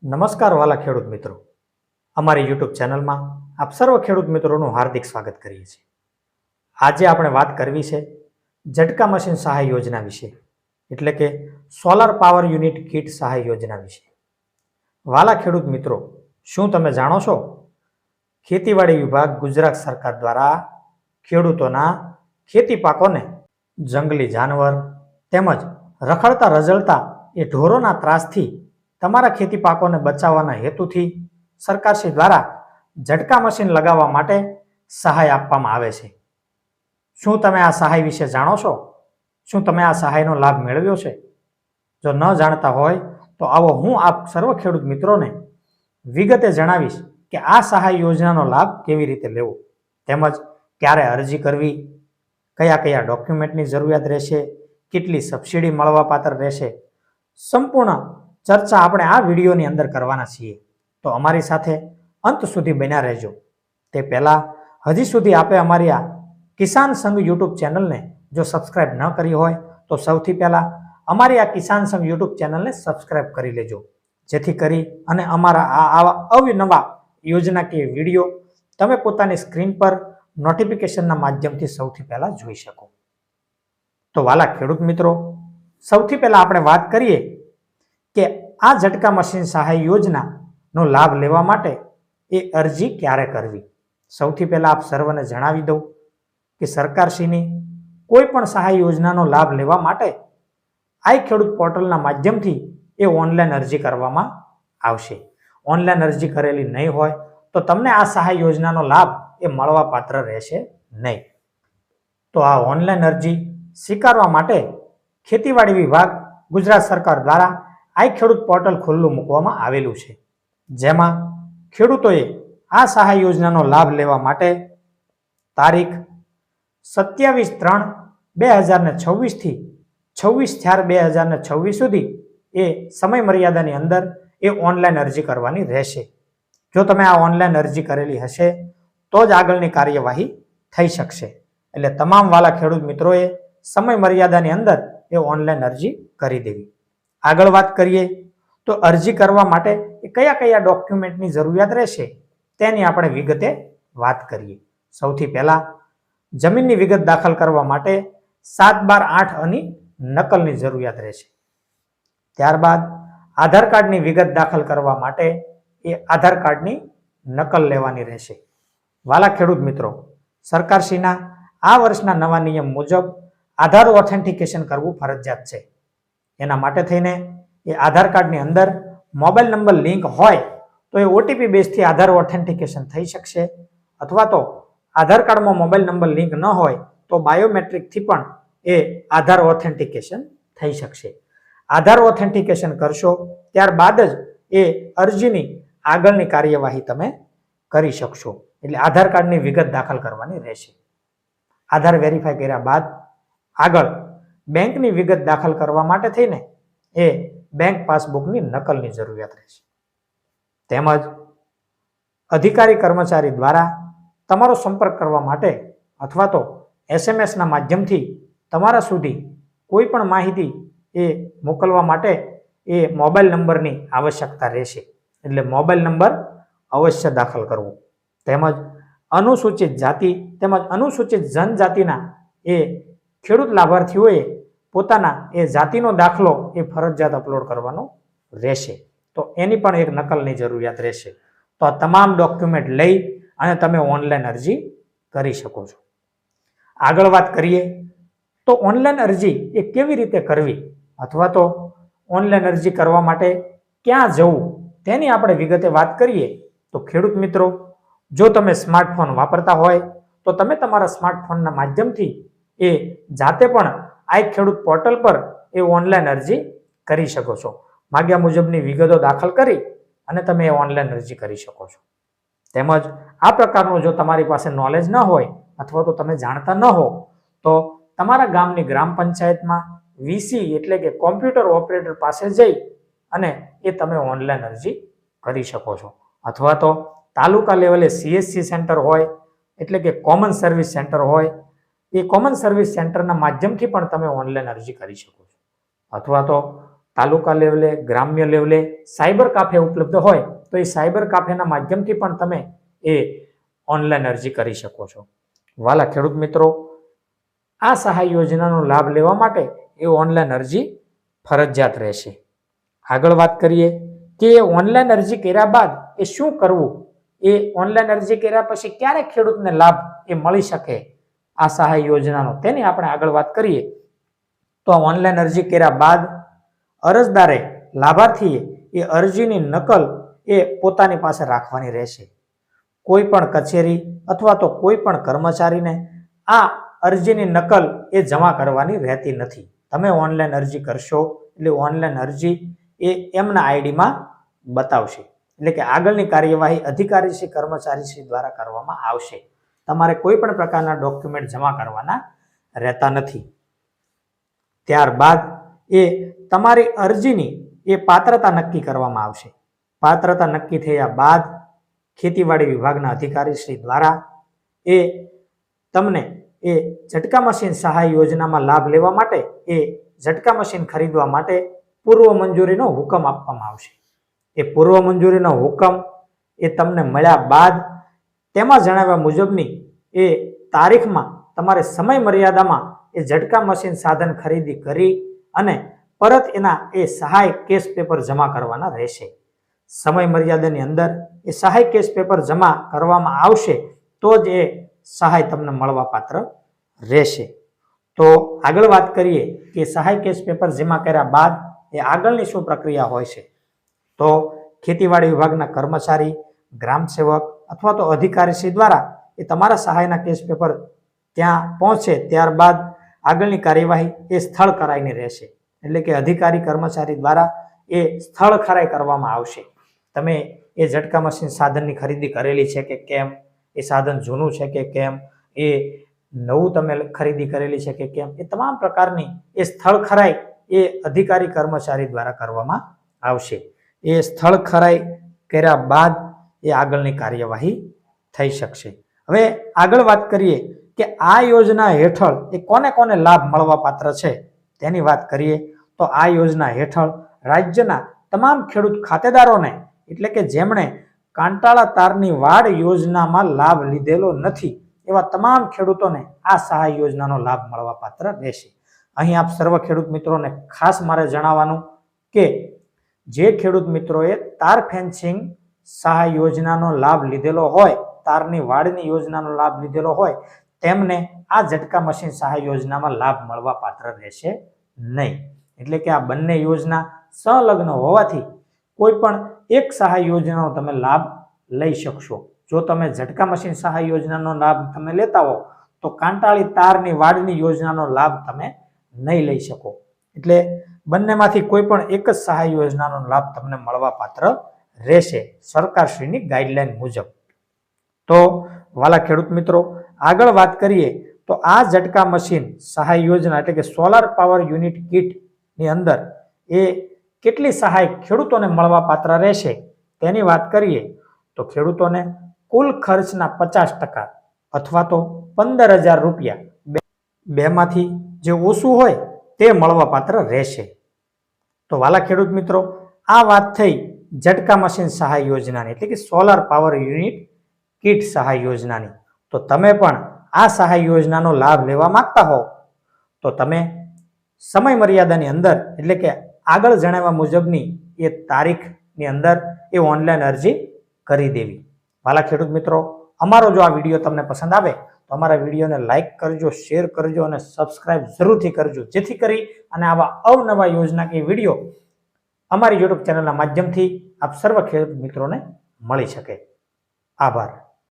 નમસ્કાર વાલા ખેડૂત મિત્રો, અમારી યુટ્યુબ ચેનલમાં આપ સર્વ ખેડૂત મિત્રોનું હાર્દિક સ્વાગત કરીએ છીએ। આજે આપણે વાત કરવી છે ઝટકા મશીન સહાય યોજના વિશે, એટલે કે સોલાર પાવર યુનિટ કીટ સહાય યોજના વિશે। વાલા ખેડૂત મિત્રો, શું તમે જાણો છો? ખેતીવાડી વિભાગ ગુજરાત સરકાર દ્વારા ખેડૂતોના ખેતી પાકોને જંગલી જાનવર તેમજ રખડતા રઝળતા એ ઢોરોના ત્રાસથી તમારા ખેતી પાકોને બચાવવાના હેતુથી સરકારશ્રી દ્વારા ઝટકા મશીન લગાવવા માટે સહાય આપવામાં આવે છે। શું તમે આ સહાય વિશે જાણો છો? શું તમે આ સહાયનો લાભ મેળવ્યો છે? જો ન જાણતા હોય તો આવો હું આપ સર્વ ખેડૂત મિત્રોને વિગતે જણાવીશ કે આ સહાય યોજનાનો લાભ કેવી રીતે લેવો, તેમજ ક્યારે અરજી કરવી, કયા કયા ડોક્યુમેન્ટની જરૂરિયાત રહેશે, કેટલી સબસિડી મળવાપાત્ર રહેશે, સંપૂર્ણ ચર્ચા આપણે આ વિડીયોની અંદર કરવાના છીએ। તો અમારી સાથે અંત સુધી બન્યા રહેજો। તે પહેલાં હજી સુધી આપે અમારી આ કિસાન સંઘ યુટ્યુબ ચેનલને જો સબસ્ક્રાઇબ ન કરી હોય તો સૌથી પહેલાં અમારી આ કિસાન સંઘ યુટ્યુબ ચેનલને સબસ્ક્રાઇબ કરી લેજો, જેથી કરી અને અમારા આવા અવનવા યોજનાકીય વિડીયો તમે પોતાની સ્ક્રીન પર નોટિફિકેશનના માધ્યમથી સૌથી પહેલાં જોઈ શકો। તો વાલા ખેડૂત મિત્રો, સૌથી પહેલાં આપણે વાત કરીએ કે આ ઝટકા મશીન સહાય યોજનાનો લાભ લેવા માટે એ અરજી ક્યારે કરવી। સૌથી પહેલાં આપ સર્વને જણાવી દઉં કે સરકારશ્રીની કોઈ પણ સહાય યોજનાનો લાભ લેવા માટે આઈ ખેડૂત પોર્ટલના માધ્યમથી એ ઓનલાઈન અરજી કરવામાં આવશે। ઓનલાઈન અરજી કરેલી નહીં હોય તો તમને આ સહાય યોજનાનો લાભ એ મળવા પાત્ર રહેશે નહીં। તો આ ઓનલાઈન અરજી સ્વીકારવા માટે ખેતીવાડી વિભાગ ગુજરાત સરકાર દ્વારા આઈ ખેડૂત પોર્ટલ ખુલ્લું મૂકવામાં આવેલું છે, જેમાં ખેડૂતોએ આ સહાય યોજનાનો લાભ લેવા માટે તારીખ 27/3/2026 થી 26/4/2026 સુધી એ સમય મર્યાદાની અંદર એ ઓનલાઈન અરજી કરવાની રહેશે। જો તમે આ ઓનલાઈન અરજી કરેલી હશે તો જ આગળની કાર્યવાહી થઈ શકશે। એટલે તમામ વાલા ખેડૂત મિત્રોએ સમય મર્યાદાની અંદર એ ઓનલાઈન અરજી કરી દેવી। આગળ વાત કરીએ તો અરજી કરવા માટે કયા કયા ડોક્યુમેન્ટની જરૂરિયાત રહેશે તેની આપણે વિગતે વાત કરીએ। સૌથી પહેલા જમીનની વિગત દાખલ કરવા માટે 7/12/8 નકલની જરૂરિયાત રહેશે। ત્યારબાદ આધાર કાર્ડની વિગત દાખલ કરવા માટે એ આધાર કાર્ડની નકલ લેવાની રહેશે। વાલા ખેડૂત મિત્રો, સરકારશ્રીના આ વર્ષના નવા નિયમ મુજબ આધાર ઓથેન્ટિકેશન કરવું ફરજિયાત છે। એના માટે થઈને એ આધાર કાર્ડની અંદર મોબાઈલ નંબર લિંક હોય તો એ ઓટીપી બેઝથી આધાર ઓથેન્ટિકેશન થઈ શકશે, અથવા તો આધાર કાર્ડમાં મોબાઈલ નંબર લિંક ન હોય તો બાયોમેટ્રિકથી પણ એ આધાર ઓથેન્ટિકેશન થઈ શકશે। આધાર ઓથેન્ટિકેશન કરશો ત્યારબાદ જ એ અરજીની આગળની કાર્યવાહી તમે કરી શકશો। એટલે આધાર કાર્ડની વિગત દાખલ કરવાની રહેશે। આધાર વેરીફાઈ કર્યા બાદ આગળ બેંકની વિગત દાખલ કરવા માટે થઈને એ બેંક પાસબુકની નકલની જરૂરિયાત રહેશે। તેમજ અધિકારી કર્મચારી દ્વારા તમારો સંપર્ક કરવા માટે અથવા તો એસએમએસના માધ્યમથી તમારા સુધી કોઈ પણ માહિતી એ મોકલવા માટે એ મોબાઈલ નંબરની આવશ્યકતા રહેશે। એટલે મોબાઈલ નંબર અવશ્ય દાખલ કરવો। તેમજ અનુસૂચિત જાતિ તેમજ અનુસૂચિત જનજાતિના એ ખેડૂત લાભાર્થીઓએ પોતાના એ જાતિનો દાખલો એ ફરજિયાત અપલોડ કરવાનો રહેશે। તો એની પણ એક નકલની જરૂરિયાત રહેશે। તો આ તમામ ડોક્યુમેન્ટ લઈ અને તમે ઓનલાઈન અરજી કરી શકો છો। આગળ વાત કરીએ તો ઓનલાઈન અરજી એ કેવી રીતે કરવી અથવા તો ઓનલાઈન અરજી કરવા માટે ક્યાં જવું તેની આપણે વિગતે વાત કરીએ તો ખેડૂત મિત્રો, જો તમે સ્માર્ટફોન વાપરતા હોય તો તમે તમારા સ્માર્ટફોનના માધ્યમથી એ જાતે પણ આઈ ખેડૂત પોર્ટલ પર એ ઓનલાઈન અરજી કરી શકો છો। માગ્યા મુજબની વિગતો દાખલ કરી અને તમે એ ઓનલાઈન અરજી કરી શકો છો। તેમજ આ પ્રકારનું જો તમારી પાસે નોલેજ ન હોય અથવા તો તમે જાણતા ન હો તો તમારા ગામની ગ્રામ પંચાયતમાં વીસી એટલે કે કોમ્પ્યુટર ઓપરેટર પાસે જઈ અને એ તમે ઓનલાઈન અરજી કરી શકો છો। અથવા તો તાલુકા લેવલે સીએસસી સેન્ટર હોય એટલે કે કોમન સર્વિસ સેન્ટર હોય, એ કોમન સર્વિસ સેન્ટરના માધ્યમથી પણ તમે ઓનલાઈન અરજી કરી શકો છો। અથવા તો તાલુકા લેવલે, ગ્રામ્ય લેવલે સાયબર કાફે ઉપલબ્ધ હોય તો એ સાયબર કાફેના માધ્યમથી પણ તમે એ ઓનલાઈન અરજી કરી શકો છો. વાલા ખેડૂત મિત્રો, આ સહાય યોજનાનો લાભ લેવા માટે એ ઓનલાઈન અરજી ફરજિયાત રહેશે. આગળ વાત કરીએ કે ઓનલાઈન અરજી કર્યા બાદ એ શું કરવું, એ ઓનલાઈન અરજી કર્યા પછી ક્યારે ખેડૂતને લાભ એ મળી શકે આ સહાય યોજનાનો, તેની આપણે આગળ વાત કરીએ. તો ઓનલાઈન અરજી કર્યા બાદ અરજદારે, લાભાર્થીએ એ અરજીની નકલ એ પોતાની પાસે રાખવાની રહેશે. કોઈ પણ કચેરી અથવા તો કોઈ પણ કર્મચારીને આ અરજીની નકલ એ જમા કરવાની રહેતી નથી. તમે ઓનલાઈન અરજી કરશો એટલે ઓનલાઈન અરજી એ એમના આઈડીમાં બતાવશે, એટલે કે આગળની કાર્યવાહી અધિકારીશ્રી, કર્મચારીશ્રી દ્વારા કરવામાં આવશે. તમારે કોઈ પણ પ્રકારના ડોક્યુમેન્ટ જમા કરવાના રહેતા નથી. ત્યારબાદ એ તમારી અરજીની એ પાત્રતા નક્કી કરવામાં આવશે. પાત્રતા નક્કી થયા બાદ ખેતીવાડી વિભાગના અધિકારીશ્રી દ્વારા એ તમને એ ઝટકા મશીન સહાય યોજનામાં લાભ લેવા માટે એ ઝટકા મશીન ખરીદવા માટે પૂર્વ મંજૂરીનો હુકમ આપવામાં આવશે. એ પૂર્વ મંજૂરીનો હુકમ એ તમને મળ્યા બાદ તેમાં જણાવ્યા મુજબની એ તારીખમાં તમારે સમય મર્યાદામાં એ ઝટકા મશીન સાધન ખરીદી કરી અને પરત એના એ સહાય કેસ પેપર જમા કરવાના રહેશે. સમય મર્યાદાની અંદર એ સહાય કેસ પેપર જમા કરવામાં આવશે તો જ એ સહાય તમને મળવા પાત્ર રહેશે. તો આગળ વાત કરીએ કે સહાય કેસ પેપર જમા કર્યા બાદ એ આગળની શું પ્રક્રિયા હોય છે. તો ખેતીવાડી વિભાગના કર્મચારી, ગ્રામ સેવક અથવા તો અધિકારીશ્રી દ્વારા એ તમારા સહાયના કેસ પેપર ત્યાં પહોંચે ત્યારબાદ આગળની કાર્યવાહી એ સ્થળ કરાઈને રહેશે. એટલે કે અધિકારી, કર્મચારી દ્વારા એ સ્થળ ખરાઈ કરવામાં આવશે. તમે એ ઝટકા મશીન સાધનની ખરીદી કરેલી છે કે કેમ, એ સાધન જૂનું છે કે કેમ, એ નવું તમે ખરીદી કરેલી છે કે કેમ, એ તમામ પ્રકારની એ સ્થળ ખરાઈ એ અધિકારી, કર્મચારી દ્વારા કરવામાં આવશે. એ સ્થળ ખરાઈ કર્યા બાદ એ આગળની કાર્યવાહી થઈ શકશે. હવે આગળ વાત કરીએ કે આ યોજના હેઠળ એ કોને કોને લાભ મળવા પાત્ર છે તેની વાત કરીએ. તો આ યોજના હેઠળ રાજ્યના તમામ ખેડૂત ખાતેદારોને, એટલે કે જેમણે કાંટાળા તારની વાડ યોજનામાં લાભ લીધેલો નથી એવા તમામ ખેડૂતોને આ સહાય યોજનાનો લાભ મળવા પાત્ર રહેશે. અહીં આપ સર્વ ખેડૂત મિત્રોને ખાસ મારે જણાવવાનું કે જે ખેડૂત મિત્રોએ તાર ફેન્સિંગ સહાય યોજનાનો લાભ લીધેલો હોય, તારની વાડની યોજનાનો લાભ લીધેલો હોય, તેમને આ ઝટકા મશીન સહાય યોજનામાં લાભ મળવા પાત્ર રહેશે નહીં. એટલે કે આ બંને યોજના સંલગ્ન હોવાથી કોઈ પણ એક સહાય યોજનાનો તમે લાભ લઈ શકશો. જો તમે ઝટકા મશીન સહાય યોજનાનો લાભ તમે લેતા હો તો કાંટાળી તારની વાડની યોજનાનો લાભ તમે નહીં લઈ શકો. એટલે બંનેમાંથી કોઈ પણ એક જ સહાય યોજનાનો લાભ તમને મળવા પાત્ર રહેશે સરકારશ્રીની ગાઈડલાઈન મુજબ. તો વાલા ખેડૂત મિત્રો, આગળ વાત કરીએ તો આ ઝટકા મશીન સહાય યોજના એટલે કે સોલાર પાવર યુનિટ કિટ ની અંદર એ કેટલી સહાય ખેડૂતોને મળવા પાત્ર રહેશે તેની વાત કરીએ. તો ખેડૂતોને કુલ ખર્ચના 50% અથવા તો 15,000 રૂપિયા બેમાંથી જે ઓછું હોય તે મળવા પાત્ર રહેશે. તો વાલા ખેડૂત મિત્રો, આ વાત થઈ ઝટકા મશીન સહાય યોજનાની, એટલે કે સોલાર પાવર યુનિટ કિટ સહાય યોજનાની. તો તમે પણ આ સહાય યોજનાનો લાભ લેવા માંગતા હો તો તમે સમય મર્યાદાની અંદર, એટલે કે આગળ જણાવ્યા મુજબની એ તારીખની અંદર એ ઓનલાઈન અરજી કરી દેવી. વાલા ખેડૂત મિત્રો, અમારો જો આ વિડીયો તમને પસંદ આવે તો અમારા વિડીયોને લાઈક કરજો, શેર કરજો અને સબસ્ક્રાઇબ જરૂરથી કરજો, જેથી કરી અને આવા અવનવા યોજનાકીય વિડીયો અમારી યુટ્યુબ ચેનલના માધ્યમથી આપ સર્વ ખેડૂત મિત્રોને મળી શકે. આભાર.